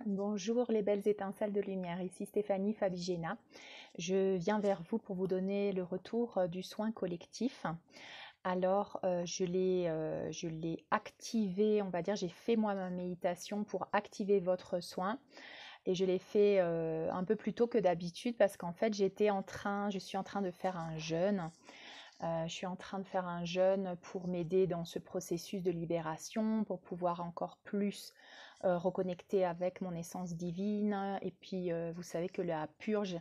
Bonjour les belles étincelles de lumière, ici Stéphanie Fabigena. Je viens vers vous pour vous donner le retour du soin collectif. Alors, je l'ai activé, on va dire, j'ai fait moi ma méditation pour activer votre soin et je l'ai fait un peu plus tôt que d'habitude parce qu'en fait, je suis en train de faire un jeûne. Je suis en train de faire un jeûne pour m'aider dans ce processus de libération, pour pouvoir encore plus reconnecter avec mon essence divine. Et puis, vous savez que la purge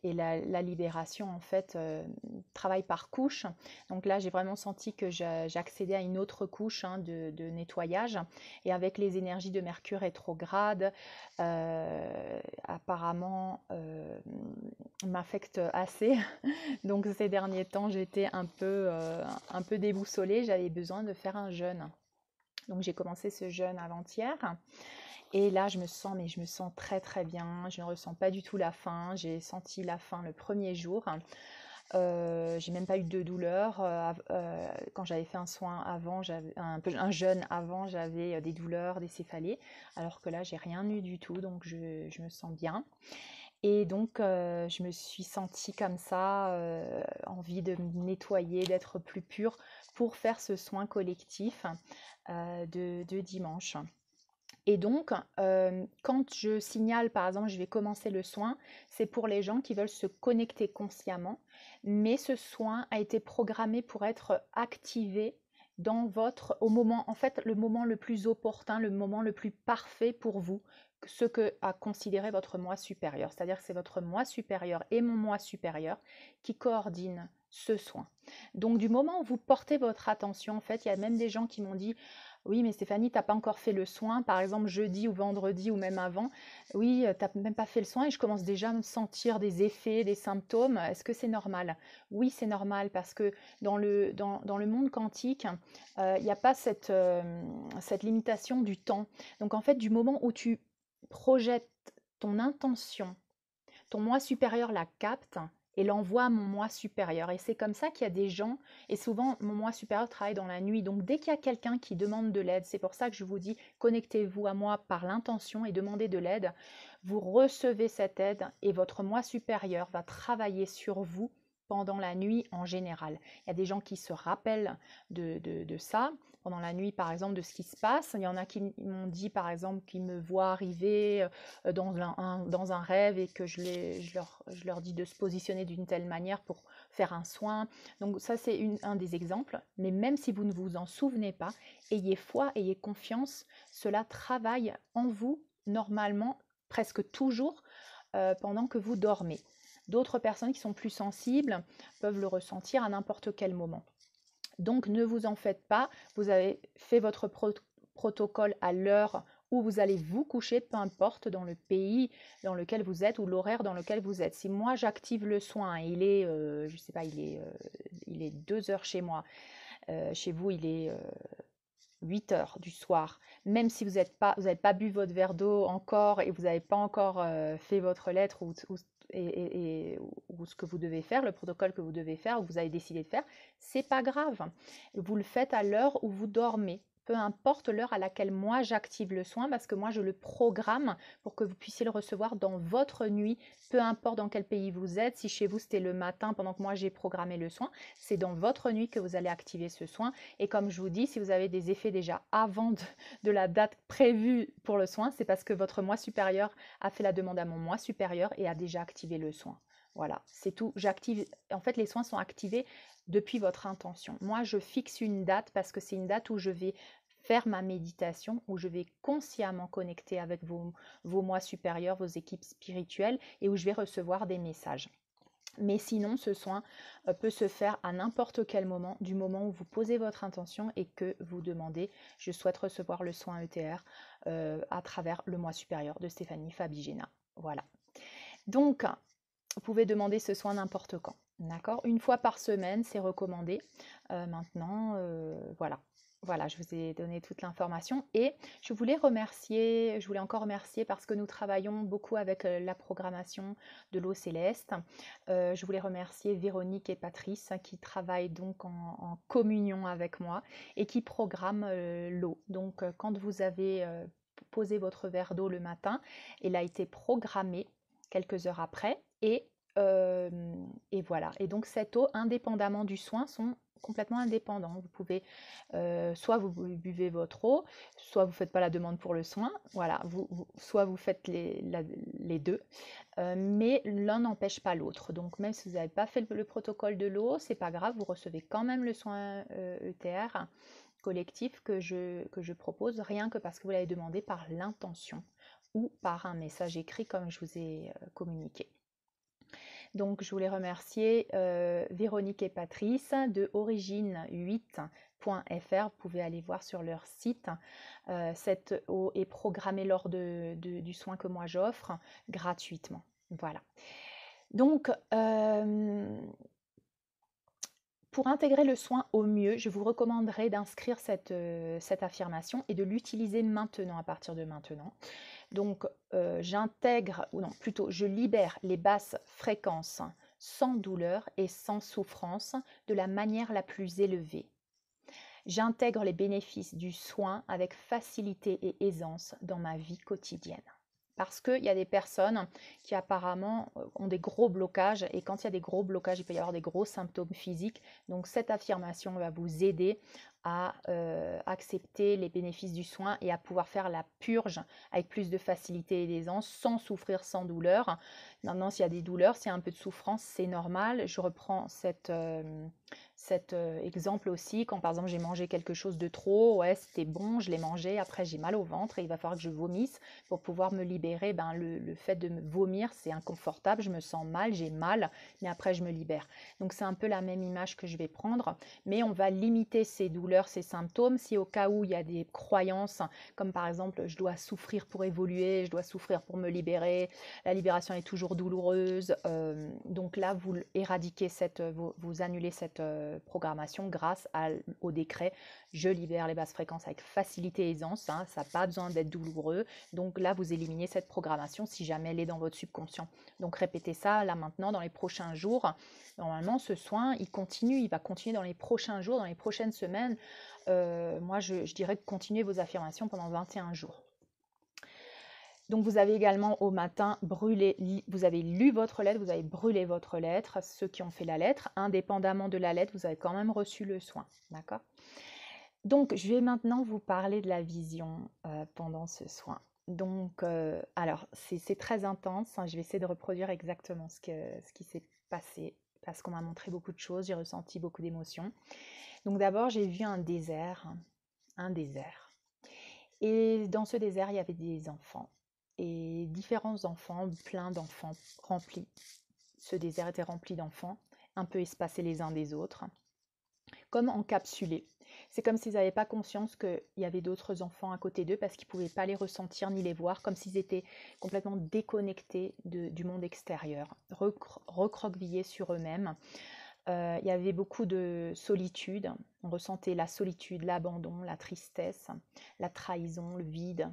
et la libération, en fait, travaillent par couche. Donc là, j'ai vraiment senti que j'accédais à une autre couche de nettoyage. Et avec les énergies de Mercure rétrograde, apparemment, m'affecte assez. Donc ces derniers temps, j'étais un peu déboussolée, j'avais besoin de faire un jeûne. Donc j'ai commencé ce jeûne avant-hier et là je me sens très très bien, je ne ressens pas du tout la faim, j'ai senti la faim le premier jour. J'ai même pas eu de douleur. Quand j'avais fait un soin avant, j'avais un jeûne avant, j'avais des douleurs, des céphalées, alors que là j'ai rien eu du tout, donc je me sens bien. Et donc, je me suis sentie comme ça, envie de me nettoyer, d'être plus pure pour faire ce soin collectif de dimanche. Et donc, quand je signale, par exemple, je vais commencer le soin, c'est pour les gens qui veulent se connecter consciemment, mais ce soin a été programmé pour être activé au moment, en fait, le moment le plus opportun, le moment le plus parfait pour vous, ce que a considéré votre moi supérieur. C'est-à-dire que c'est votre moi supérieur et mon moi supérieur qui coordinent ce soin. Donc, du moment où vous portez votre attention, en fait, il y a même des gens qui m'ont dit: oui, mais Stéphanie, t'as pas encore fait le soin, par exemple jeudi ou vendredi ou même avant. Oui, t'as même pas fait le soin et je commence déjà à me sentir des effets, des symptômes. Est-ce que c'est normal? Oui, c'est normal parce que dans le monde quantique, il n'y a pas cette limitation du temps. Donc en fait, du moment où tu projettes ton intention, ton moi supérieur la capte et l'envoie à mon moi supérieur. Et c'est comme ça qu'il y a des gens, et souvent mon moi supérieur travaille dans la nuit. Donc dès qu'il y a quelqu'un qui demande de l'aide, c'est pour ça que je vous dis, connectez-vous à moi par l'intention et demandez de l'aide. Vous recevez cette aide et votre moi supérieur va travailler sur vous pendant la nuit en général. Il y a des gens qui se rappellent de ça pendant la nuit, par exemple, de ce qui se passe. Il y en a qui m'ont dit, par exemple, qu'ils me voient arriver dans un rêve et que je leur dis de se positionner d'une telle manière pour faire un soin. Donc ça, c'est un des exemples. Mais même si vous ne vous en souvenez pas, ayez foi, ayez confiance. Cela travaille en vous normalement, presque toujours, pendant que vous dormez. D'autres personnes qui sont plus sensibles peuvent le ressentir à n'importe quel moment. Donc ne vous en faites pas, vous avez fait votre protocole à l'heure où vous allez vous coucher, peu importe dans le pays dans lequel vous êtes ou l'horaire dans lequel vous êtes. Si moi j'active le soin, il est, je sais pas, il est 2 heures chez moi, chez vous il est 8 heures du soir, même si vous n'avez pas bu votre verre d'eau encore et vous n'avez pas encore fait votre lettre ou ce que vous devez faire, le protocole que vous devez faire ou vous avez décidé de faire, c'est pas grave. Vous le faites à l'heure où vous dormez. Peu importe l'heure à laquelle moi j'active le soin, parce que moi je le programme pour que vous puissiez le recevoir dans votre nuit, peu importe dans quel pays vous êtes. Si chez vous c'était le matin pendant que moi j'ai programmé le soin, c'est dans votre nuit que vous allez activer ce soin. Et comme je vous dis, si vous avez des effets déjà avant de la date prévue pour le soin, c'est parce que votre moi supérieur a fait la demande à mon moi supérieur et a déjà activé le soin. Voilà, c'est tout. J'active. En fait, les soins sont activés depuis votre intention. Moi, je fixe une date parce que c'est une date où je vais faire ma méditation, où je vais consciemment connecter avec vos moi supérieurs, vos équipes spirituelles et où je vais recevoir des messages. Mais sinon, ce soin peut se faire à n'importe quel moment, du moment où vous posez votre intention et que vous demandez: je souhaite recevoir le soin ETR à travers le moi supérieur de Stéphanie Fabigena. Voilà. Donc, vous pouvez demander ce soin n'importe quand. D'accord? Une fois par semaine, c'est recommandé. Maintenant, voilà. Voilà, je vous ai donné toute l'information et je voulais encore remercier parce que nous travaillons beaucoup avec la programmation de l'eau céleste. Je voulais remercier Véronique et Patrice qui travaillent donc en communion avec moi et qui programment l'eau. Donc, quand vous avez posez votre verre d'eau le matin. Il a été programmé quelques heures après et voilà. Et donc cette eau, indépendamment du soin, sont complètement indépendants. Vous pouvez, soit vous buvez votre eau, soit vous ne faites pas la demande pour le soin. Voilà, soit vous faites les deux, mais l'un n'empêche pas l'autre. Donc même si vous n'avez pas fait le protocole de l'eau, c'est pas grave, vous recevez quand même le soin ETR collectif que je propose, rien que parce que vous l'avez demandé par l'intention ou par un message écrit comme je vous ai communiqué. Donc je voulais remercier Véronique et Patrice de origine8.fr. Vous pouvez aller voir sur leur site. Cette eau est programmée lors du soin que moi j'offre gratuitement. Voilà. Donc, pour intégrer le soin au mieux, je vous recommanderais d'inscrire cette affirmation et de l'utiliser maintenant, à partir de maintenant. Donc, j'intègre, ou non, plutôt, je libère les basses fréquences sans douleur et sans souffrance de la manière la plus élevée. J'intègre les bénéfices du soin avec facilité et aisance dans ma vie quotidienne. Parce qu'il y a des personnes qui apparemment ont des gros blocages, et quand il y a des gros blocages, il peut y avoir des gros symptômes physiques. Donc cette affirmation va vous aider à accepter les bénéfices du soin et à pouvoir faire la purge avec plus de facilité et d'aisance, sans souffrir, sans douleur. Maintenant, s'il y a des douleurs, s'il y a un peu de souffrance, c'est normal. Je reprends cet exemple aussi, quand par exemple j'ai mangé quelque chose de trop, ouais c'était bon, je l'ai mangé, après j'ai mal au ventre et il va falloir que je vomisse pour pouvoir me libérer. Le fait de me vomir, c'est inconfortable, je me sens mal, j'ai mal, mais après je me libère. Donc c'est un peu la même image que je vais prendre, mais on va limiter ces douleurs, ces symptômes, si au cas où il y a des croyances, comme par exemple je dois souffrir pour évoluer, je dois souffrir pour me libérer, la libération est toujours douloureuse, donc là vous éradiquez vous annulez cette programmation grâce au décret je libère les basses fréquences avec facilité et aisance, hein, ça n'a pas besoin d'être douloureux, donc là vous éliminez cette programmation si jamais elle est dans votre subconscient. Donc répétez ça là maintenant dans les prochains jours. Normalement ce soin il va continuer dans les prochains jours, dans les prochaines semaines. Moi je dirais que continuez vos affirmations pendant 21 jours. Donc vous avez également au matin vous avez lu votre lettre, vous avez brûlé votre lettre. Ceux qui ont fait la lettre, indépendamment de la lettre, vous avez quand même reçu le soin. D'accord? Donc je vais maintenant vous parler de la vision pendant ce soin. Donc alors c'est très intense, hein. Je vais essayer de reproduire exactement ce qui s'est passé parce qu'on m'a montré beaucoup de choses, j'ai ressenti beaucoup d'émotions. Donc d'abord j'ai vu un désert. Et dans ce désert, il y avait des enfants. Et différents enfants, plein d'enfants remplis. Ce désert était rempli d'enfants, un peu espacés les uns des autres, comme encapsulés. C'est comme s'ils n'avaient pas conscience qu'il y avait d'autres enfants à côté d'eux parce qu'ils ne pouvaient pas les ressentir ni les voir, comme s'ils étaient complètement déconnectés du monde extérieur, recroquevillés sur eux-mêmes. Il y avait beaucoup de solitude. On ressentait la solitude, l'abandon, la tristesse, la trahison, le vide,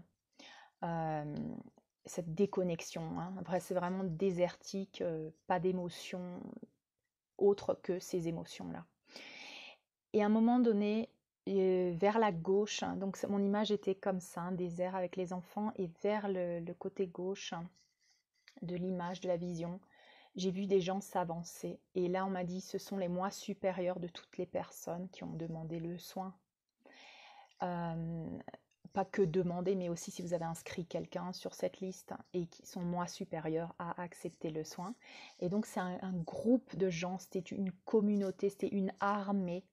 cette déconnexion. Hein. C'est vraiment désertique, pas d'émotions autres que ces émotions-là. Et à un moment donné, vers la gauche, donc mon image était comme ça, un désert avec les enfants, et vers le côté gauche de l'image, de la vision, j'ai vu des gens s'avancer. Et là, on m'a dit, ce sont les moi supérieurs de toutes les personnes qui ont demandé le soin. Pas que demander, mais aussi si vous avez inscrit quelqu'un sur cette liste et qui sont moi supérieurs à accepter le soin. Et donc, c'est un groupe de gens, c'était une communauté, c'était une armée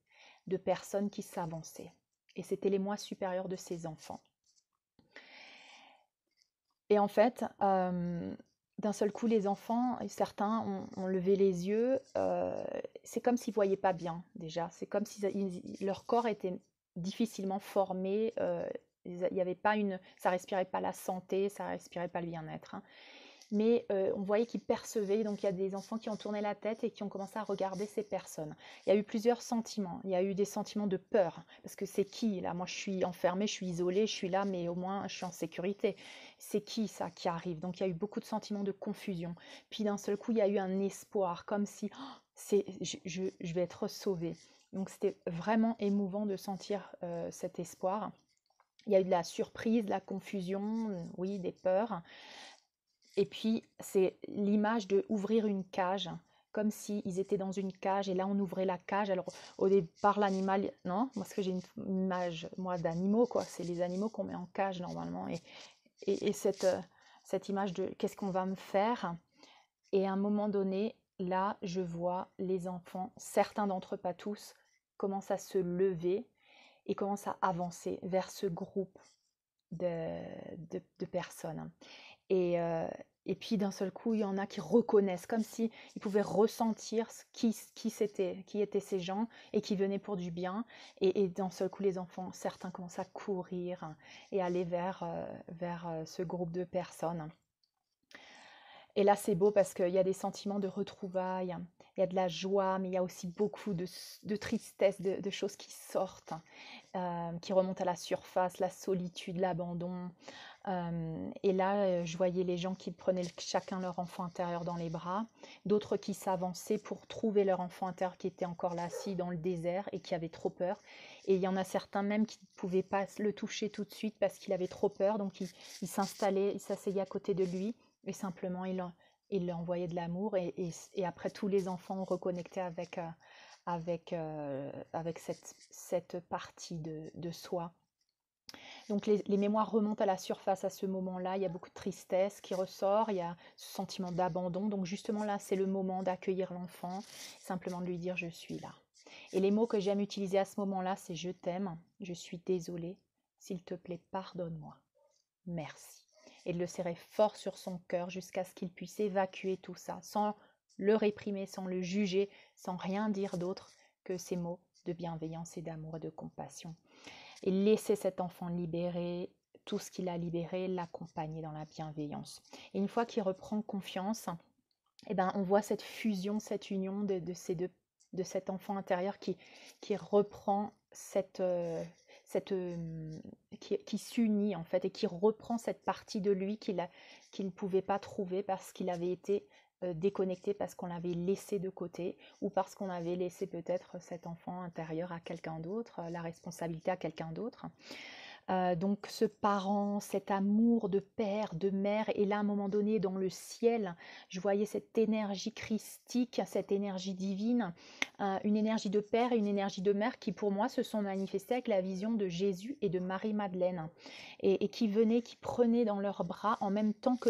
de personnes qui s'avançaient. Et c'était les moi supérieurs de ces enfants. Et en fait, d'un seul coup, les enfants, certains ont levé les yeux. C'est comme s'ils ne voyaient pas bien déjà. C'est comme si leur corps était difficilement formé. Il y avait pas ça respirait pas la santé, ça respirait pas le bien-être. Hein. Mais on voyait qu'ils percevaient. Donc il y a des enfants qui ont tourné la tête et qui ont commencé à regarder ces personnes. Il y a eu plusieurs sentiments. Il y a eu des sentiments de peur. Parce que c'est qui là? Moi je suis enfermée, je suis isolée, je suis là, mais au moins je suis en sécurité. C'est qui ça qui arrive? Donc il y a eu beaucoup de sentiments de confusion. Puis d'un seul coup, il y a eu un espoir, comme si je vais être sauvée. Donc c'était vraiment émouvant de sentir cet espoir. Il y a eu de la surprise, de la confusion, oui, des peurs. Et puis, c'est l'image de ouvrir une cage, comme s'ils étaient dans une cage, et là, on ouvrait la cage. Alors, au départ, l'animal, non, parce que j'ai une image, moi, d'animaux, quoi. C'est les animaux qu'on met en cage, normalement. Et cette image de qu'est-ce qu'on va me faire? Et à un moment donné, là, je vois les enfants, certains d'entre eux, pas tous, commencent à se lever et commencent à avancer vers ce groupe de, de personnes. Et, euh, et puis d'un seul coup, il y en a qui reconnaissent, comme si ils pouvaient ressentir qui étaient ces gens et qui venaient pour du bien. Et d'un seul coup, les enfants, certains commencent à courir et aller vers ce groupe de personnes. Et là, c'est beau parce qu'il y a des sentiments de retrouvailles, il y a de la joie, mais il y a aussi beaucoup de tristesse, de choses qui sortent, qui remontent à la surface, la solitude, l'abandon. Et là, je voyais les gens qui prenaient chacun leur enfant intérieur dans les bras, d'autres qui s'avançaient pour trouver leur enfant intérieur qui était encore là, assis dans le désert et qui avait trop peur. Et il y en a certains même qui ne pouvaient pas le toucher tout de suite parce qu'il avait trop peur, donc il s'installait, il s'asseyait à côté de lui et simplement il lui envoyait de l'amour. Et après, tous les enfants ont reconnecté avec cette partie de soi. Donc les mémoires remontent à la surface à ce moment-là, il y a beaucoup de tristesse qui ressort, il y a ce sentiment d'abandon. Donc justement là, c'est le moment d'accueillir l'enfant, simplement de lui dire je suis là. Et les mots que j'aime utiliser à ce moment-là, c'est je t'aime, je suis désolée, s'il te plaît, pardonne-moi, merci. Et de le serrer fort sur son cœur jusqu'à ce qu'il puisse évacuer tout ça, sans le réprimer, sans le juger, sans rien dire d'autre que ces mots de bienveillance et d'amour et de compassion. Et laisser cet enfant libérer tout ce qu'il a libéré, l'accompagner dans la bienveillance. Et une fois qu'il reprend confiance, eh ben, on voit cette fusion, cette union ces deux, de cet enfant intérieur qui reprend qui s'unit en fait et qui reprend cette partie de lui qu'il ne pouvait pas trouver parce qu'il avait été déconnecté, parce qu'on l'avait laissé de côté ou parce qu'on avait laissé peut-être cet enfant intérieur à quelqu'un d'autre, la responsabilité à quelqu'un d'autre. Donc ce parent, cet amour de père, de mère, et là à un moment donné dans le ciel, je voyais cette énergie christique, cette énergie divine, une énergie de père et une énergie de mère qui pour moi se sont manifestées avec la vision de Jésus et de Marie-Madeleine et qui venaient, qui prenaient dans leurs bras en même temps que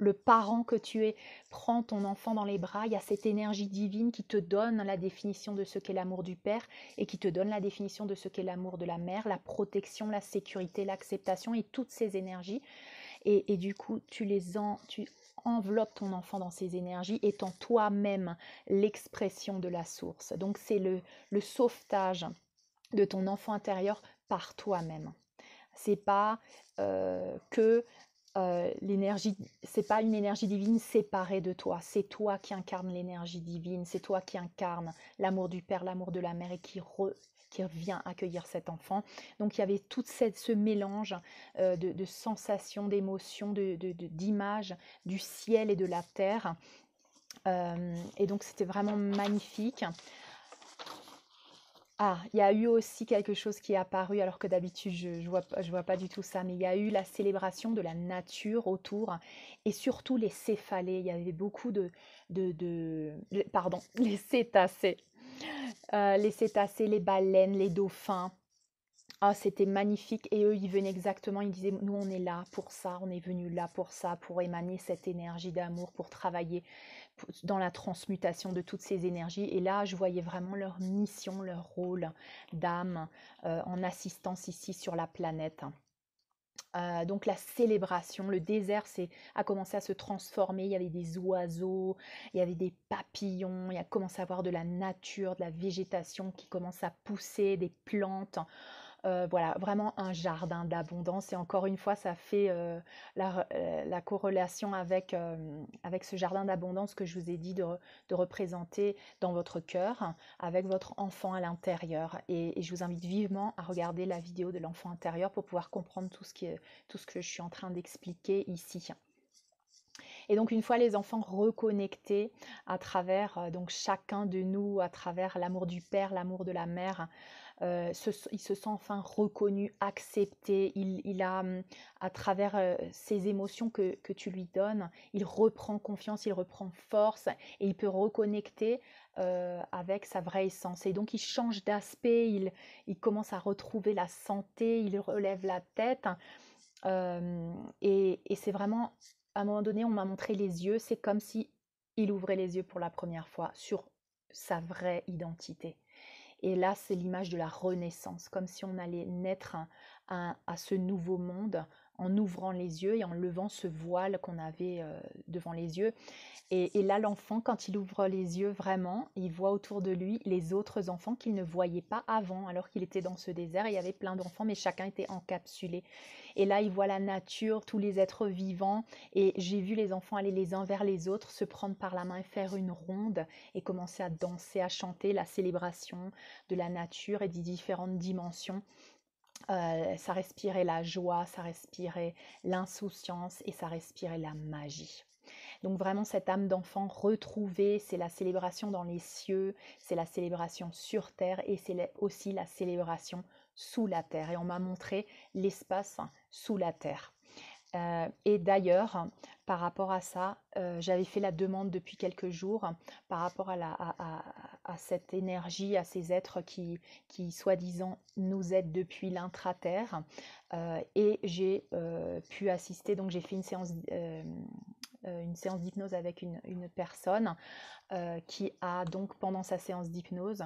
le parent que tu es prend ton enfant dans les bras, il y a cette énergie divine qui te donne la définition de ce qu'est l'amour du père et qui te donne la définition de ce qu'est l'amour de la mère, la protection, la sécurité, l'acceptation et toutes ces énergies. Et du coup, tu enveloppes ton enfant dans ces énergies, étant toi-même l'expression de la source. Donc c'est le sauvetage de ton enfant intérieur par toi-même. C'est pas que l'énergie, c'est pas une énergie divine séparée de toi, c'est toi qui incarne l'énergie divine, c'est toi qui incarne l'amour du père, l'amour de la mère et qui vient accueillir cet enfant. Donc il y avait tout ce mélange de sensations, d'émotions, d'images du ciel et de la terre. Et donc c'était vraiment magnifique. Ah, il y a eu aussi quelque chose qui est apparu, alors que d'habitude je vois pas du tout ça, mais il y a eu la célébration de la nature autour et surtout les céphalées. Il y avait beaucoup pardon, les cétacés, les baleines, les dauphins. Ah, c'était magnifique et eux, ils venaient exactement, ils disaient, nous on est là pour ça, on est venu là pour ça, pour émaner cette énergie d'amour, pour travailler dans la transmutation de toutes ces énergies. Et là, je voyais vraiment leur mission, leur rôle d'âme en assistance ici sur la planète. Donc la célébration, le désert a commencé à se transformer, il y avait des oiseaux, il y avait des papillons, il y a commencé à avoir de la nature, de la végétation qui commence à pousser, des plantes. Voilà, vraiment un jardin d'abondance. Et encore une fois, ça fait la corrélation avec ce jardin d'abondance que je vous ai dit de représenter dans votre cœur, avec votre enfant à l'intérieur. Et je vous invite vivement à regarder la vidéo de l'enfant intérieur pour pouvoir comprendre tout ce que je suis en train d'expliquer ici. Et donc une fois les enfants reconnectés à travers donc chacun de nous, à travers l'amour du père, l'amour de la mère, il se sent enfin reconnu, accepté. Il a, à travers ces émotions que tu lui donnes, il reprend confiance, il reprend force et il peut reconnecter avec sa vraie essence. Et donc, il change d'aspect, il commence à retrouver la santé, il relève la tête. Et c'est vraiment, à un moment donné, on m'a montré les yeux, c'est comme si il ouvrait les yeux pour la première fois sur sa vraie identité. Et là, c'est l'image de la renaissance, comme si on allait naître à ce nouveau monde en ouvrant les yeux et en levant ce voile qu'on avait devant les yeux. Et là, l'enfant, quand il ouvre les yeux vraiment, il voit autour de lui les autres enfants qu'il ne voyait pas avant, alors qu'il était dans ce désert. Il y avait plein d'enfants, mais chacun était encapsulé. Et là, il voit la nature, tous les êtres vivants. Et j'ai vu les enfants aller les uns vers les autres, se prendre par la main et faire une ronde et commencer à danser, à chanter la célébration de la nature et des différentes dimensions. Ça respirait la joie, ça respirait l'insouciance et ça respirait la magie. Donc vraiment cette âme d'enfant retrouvée, c'est la célébration dans les cieux, c'est la célébration sur terre et c'est aussi la célébration sous la terre. Et on m'a montré l'espace sous la terre. Et d'ailleurs, par rapport à ça, j'avais fait la demande depuis quelques jours par rapport à cette énergie, à ces êtres qui soi-disant nous aident depuis l'intra-terre. Et j'ai pu assister, donc j'ai fait une séance d'hypnose avec une personne qui a donc pendant sa séance d'hypnose,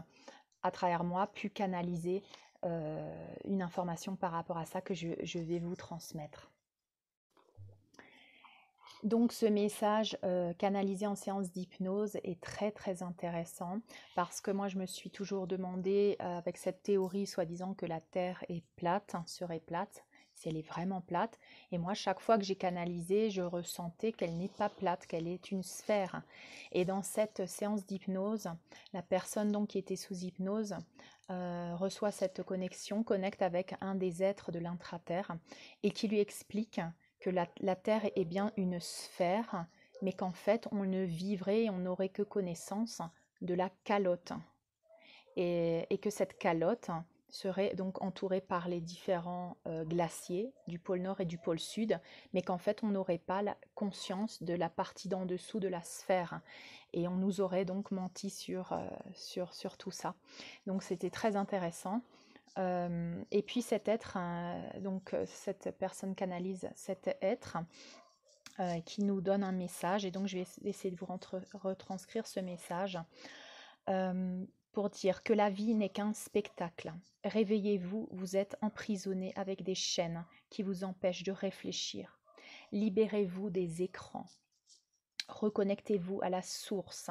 à travers moi, pu canaliser une information par rapport à ça que je vais vous transmettre. Donc ce message canalisé en séance d'hypnose est très très intéressant parce que moi je me suis toujours demandé avec cette théorie soi-disant que la Terre est plate, serait plate, si elle est vraiment plate. Et moi chaque fois que j'ai canalisé, je ressentais qu'elle n'est pas plate, qu'elle est une sphère. Et dans cette séance d'hypnose, la personne donc qui était sous hypnose reçoit cette connexion, connecte avec un des êtres de l'intra-terre et qui lui explique que la Terre est bien une sphère, mais qu'en fait, on ne vivrait et on n'aurait que connaissance de la calotte. Et que cette calotte serait donc entourée par les différents glaciers du pôle Nord et du pôle Sud, mais qu'en fait, on n'aurait pas la conscience de la partie d'en dessous de la sphère. Et on nous aurait donc menti sur tout ça. Donc, c'était très intéressant. Et puis cet être, donc cette personne canalise cet être qui nous donne un message. Et donc je vais essayer de vous retranscrire ce message pour dire que la vie n'est qu'un spectacle. Réveillez-vous, vous êtes emprisonné avec des chaînes qui vous empêchent de réfléchir. Libérez-vous des écrans. Reconnectez-vous à la source.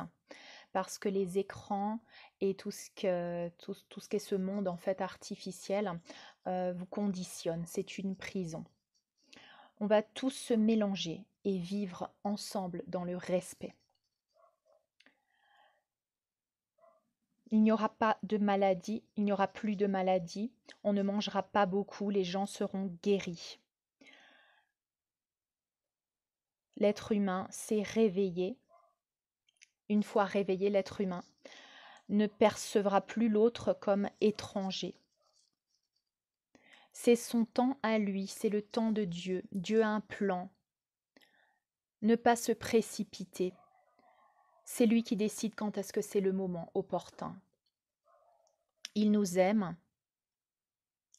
Parce que les écrans et tout ce qu'est ce monde en fait artificiel vous conditionne, c'est une prison. On va tous se mélanger et vivre ensemble dans le respect. Il n'y aura pas de maladie, il n'y aura plus de maladie, on ne mangera pas beaucoup, les gens seront guéris. L'être humain s'est réveillé. Une fois réveillé, l'être humain ne percevra plus l'autre comme étranger. C'est son temps à lui, c'est le temps de Dieu. Dieu a un plan. Ne pas se précipiter. C'est lui qui décide quand est-ce que c'est le moment opportun. Il nous aime.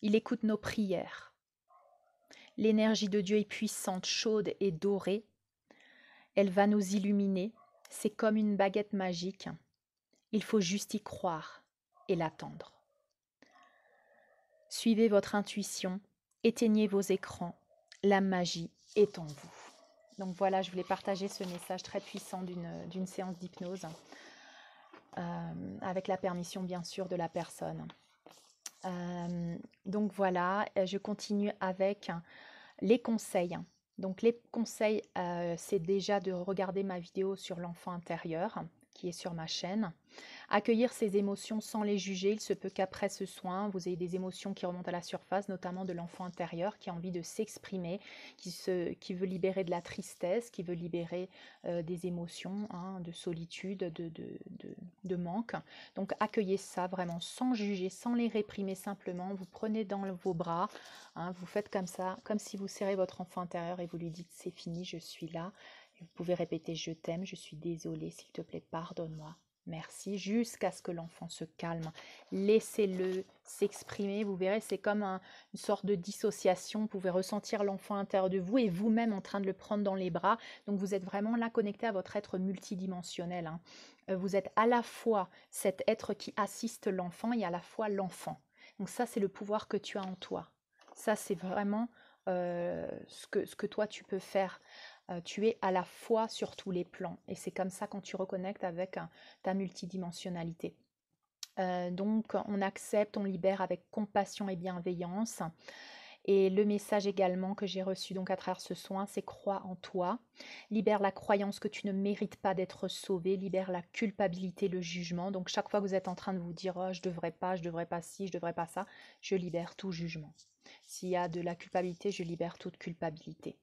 Il écoute nos prières. L'énergie de Dieu est puissante, chaude et dorée. Elle va nous illuminer. C'est comme une baguette magique. Il faut juste y croire et l'attendre. Suivez votre intuition, éteignez vos écrans, la magie est en vous. Donc voilà, je voulais partager ce message très puissant d'une séance d'hypnose, avec la permission bien sûr de la personne. Donc voilà, je continue avec les conseils. Donc les conseils, c'est déjà de regarder ma vidéo sur l'enfant intérieur, qui est sur ma chaîne. Accueillir ces émotions sans les juger. Il se peut qu'après ce soin, vous ayez des émotions qui remontent à la surface, notamment de l'enfant intérieur qui a envie de s'exprimer, qui veut libérer de la tristesse, qui veut libérer des émotions, hein, de solitude, de manque. Donc accueillez ça vraiment sans juger, sans les réprimer simplement. Vous prenez dans vos bras, hein, vous faites comme ça, comme si vous serrez votre enfant intérieur et vous lui dites c'est fini, je suis là. Vous pouvez répéter je t'aime, je suis désolée, s'il te plaît, pardonne-moi. Merci, jusqu'à ce que l'enfant se calme. Laissez-le s'exprimer. Vous verrez, c'est comme une sorte de dissociation. Vous pouvez ressentir l'enfant intérieur de vous et vous-même en train de le prendre dans les bras. Donc vous êtes vraiment là connecté à votre être multidimensionnel, hein. Vous êtes à la fois cet être qui assiste l'enfant et à la fois l'enfant. Donc ça, c'est le pouvoir que tu as en toi. Ça, c'est vraiment ce que toi, tu peux faire. Tu es à la fois sur tous les plans. Et c'est comme ça quand tu reconnectes avec ta multidimensionnalité. Donc, on accepte, on libère avec compassion et bienveillance. Et le message également que j'ai reçu donc à travers ce soin, c'est crois en toi. Libère la croyance que tu ne mérites pas d'être sauvé. Libère la culpabilité, le jugement. Donc, chaque fois que vous êtes en train de vous dire oh, je ne devrais pas ci, je ne devrais pas ça, je libère tout jugement. S'il y a de la culpabilité, je libère toute culpabilité.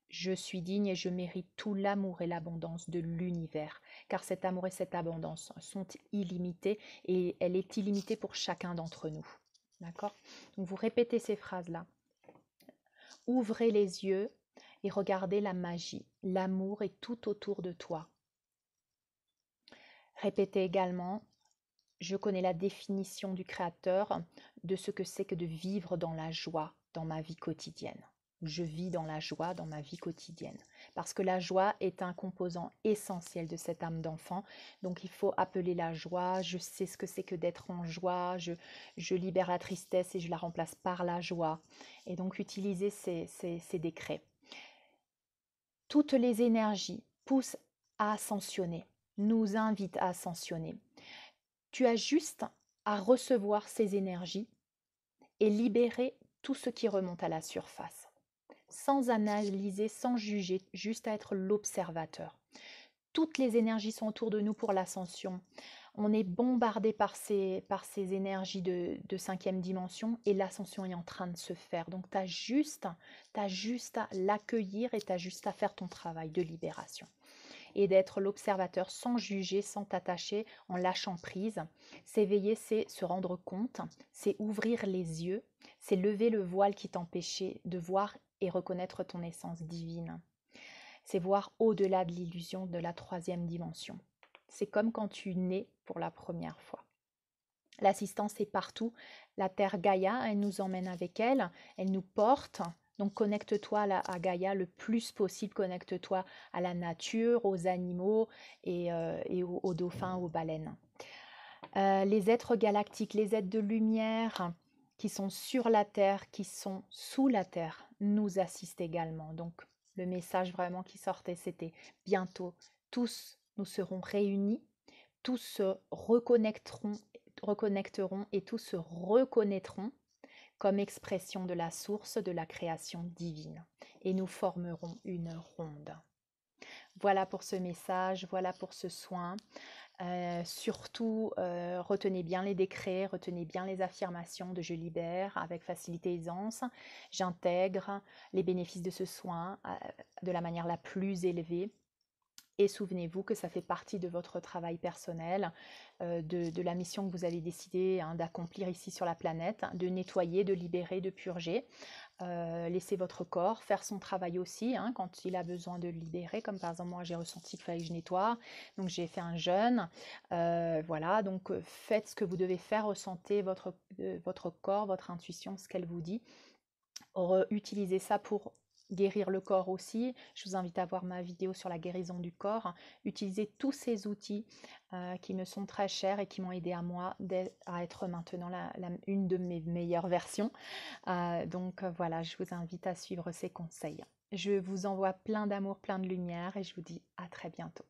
Je suis digne et je mérite tout l'amour et l'abondance de l'univers, car cet amour et cette abondance sont illimités et elle est illimitée pour chacun d'entre nous. D'accord? Donc vous répétez ces phrases-là. Ouvrez les yeux et regardez la magie. L'amour est tout autour de toi. Répétez également, je connais la définition du Créateur de ce que c'est que de vivre dans la joie dans ma vie quotidienne. Je vis dans la joie dans ma vie quotidienne. Parce que la joie est un composant essentiel de cette âme d'enfant. Donc il faut appeler la joie. Je sais ce que c'est que d'être en joie. Je libère la tristesse et je la remplace par la joie. Et donc utiliser ces décrets. Toutes les énergies poussent à ascensionner, nous invitent à ascensionner. Tu as juste à recevoir ces énergies et libérer tout ce qui remonte à la surface. Sans analyser, sans juger, juste à être l'observateur. Toutes les énergies sont autour de nous pour l'ascension. On est bombardé par ces énergies de cinquième dimension et l'ascension est en train de se faire. Donc tu as juste à l'accueillir et tu as juste à faire ton travail de libération. Et d'être l'observateur sans juger, sans t'attacher, en lâchant prise. S'éveiller, c'est se rendre compte, c'est ouvrir les yeux, c'est lever le voile qui t'empêchait de voir et reconnaître ton essence divine. C'est voir au-delà de l'illusion de la troisième dimension. C'est comme quand tu nais pour la première fois. L'assistance est partout. La Terre Gaïa, elle nous emmène avec elle, elle nous porte. Donc connecte-toi à Gaïa le plus possible, connecte-toi à la nature, aux animaux et aux dauphins, aux baleines. Les êtres galactiques, les êtres de lumière qui sont sur la Terre, qui sont sous la Terre, nous assistent également. Donc le message vraiment qui sortait, c'était bientôt, tous nous serons réunis, tous se reconnecteront et tous se reconnaîtront comme expression de la source de la création divine et nous formerons une ronde. Voilà pour ce message, voilà pour ce soin. Surtout, retenez bien les décrets, retenez bien les affirmations de je libère avec facilité et aisance. J'intègre les bénéfices de ce soin de la manière la plus élevée. Et souvenez-vous que ça fait partie de votre travail personnel, de la mission que vous avez décidé d'accomplir ici sur la planète, de nettoyer, de libérer, de purger. Laissez votre corps faire son travail aussi quand il a besoin de le libérer, comme par exemple moi j'ai ressenti qu'il fallait que je nettoie, donc j'ai fait un jeûne. Voilà, donc faites ce que vous devez faire, ressentez votre corps, votre intuition, ce qu'elle vous dit. Utilisez ça pour guérir le corps aussi. Je vous invite à voir ma vidéo sur la guérison du corps. Utilisez tous ces outils qui me sont très chers et qui m'ont aidé à moi à être maintenant une de mes meilleures versions. Donc voilà, je vous invite à suivre ces conseils. Je vous envoie plein d'amour, plein de lumière et je vous dis à très bientôt.